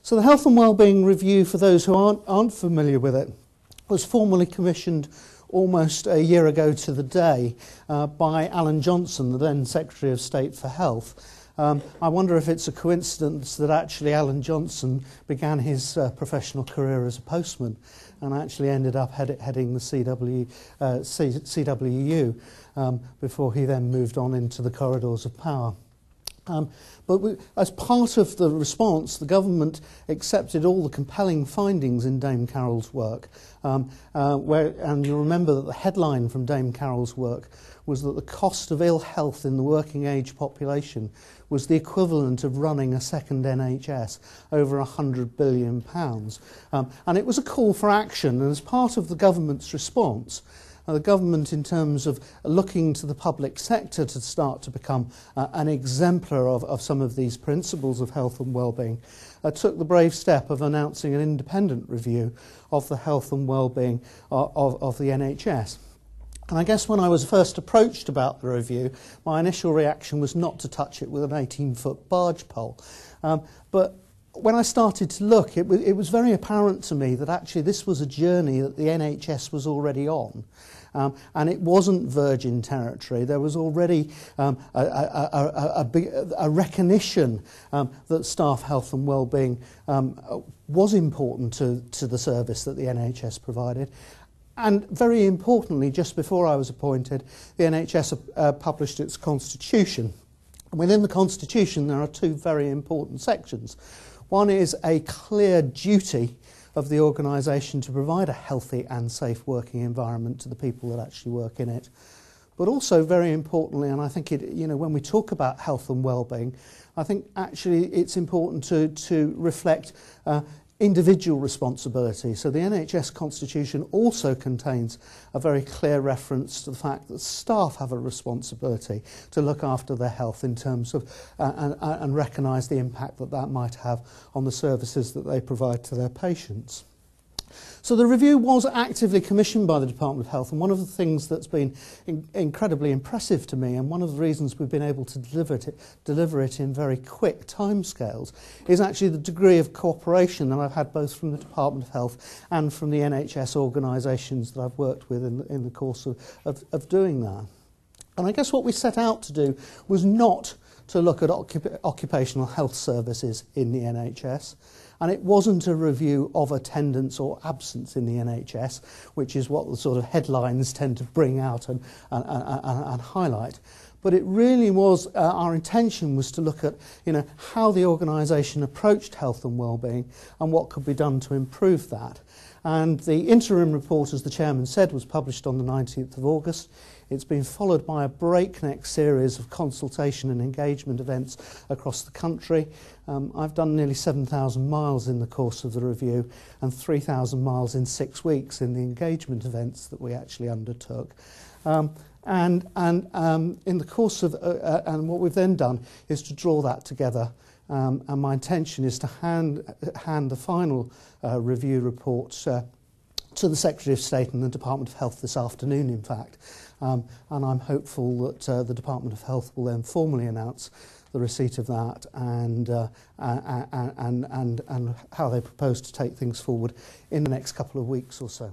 So the Health and Wellbeing Review, for those who aren't familiar with it, was formally commissioned almost a year ago to the day by Alan Johnson, the then Secretary of State for Health. I wonder if it's a coincidence that actually Alan Johnson began his professional career as a postman and actually ended up heading the CWU before he then moved on into the corridors of power. As part of the response, the government accepted all the compelling findings in Dame Carroll's work. And you remember that the headline from Dame Carroll's work was that the cost of ill health in the working age population was the equivalent of running a second NHS, over £100 billion. And it was a call for action, and as part of the government's response, the government, in terms of looking to the public sector to start to become an exemplar of some of these principles of health and wellbeing, took the brave step of announcing an independent review of the health and wellbeing of the NHS. And I guess when I was first approached about the review, my initial reaction was not to touch it with an 18-foot barge pole. But when I started to look, it was very apparent to me that actually this was a journey that the NHS was already on. And it wasn't virgin territory. There was already a recognition that staff health and wellbeing was important to the service that the NHS provided. And very importantly, just before I was appointed, the NHS published its constitution. And within the constitution, there are two very important sections. One is a clear duty of the organisation to provide a healthy and safe working environment to the people that actually work in it. But also, very importantly, and I think when we talk about health and wellbeing, I think actually it's important to reflect individual responsibility. So the NHS Constitution also contains a very clear reference to the fact that staff have a responsibility to look after their health in terms of and recognise the impact that that might have on the services that they provide to their patients. So the review was actively commissioned by the Department of Health, and one of the things that's been incredibly impressive to me, and one of the reasons we've been able to deliver it in very quick timescales, is actually the degree of cooperation that I've had both from the Department of Health and from the NHS organisations that I've worked with in the course of doing that. And I guess what we set out to do was not to look at occupational health services in the NHS. And it wasn't a review of attendance or absence in the NHS, which is what the sort of headlines tend to bring out and highlight. But it really was, our intention was to look at how the organisation approached health and wellbeing and what could be done to improve that. And the interim report, as the chairman said, was published on the 19th of August. It's been followed by a breakneck series of consultation and engagement events across the country. I've done nearly 7,000 miles in the course of the review and 3,000 miles in 6 weeks in the engagement events that we actually undertook. In the course of, and what we've then done is to draw that together. And my intention is to hand the final review report to the Secretary of State and the Department of Health this afternoon, in fact. And I'm hopeful that the Department of Health will then formally announce the receipt of that and how they propose to take things forward in the next couple of weeks or so.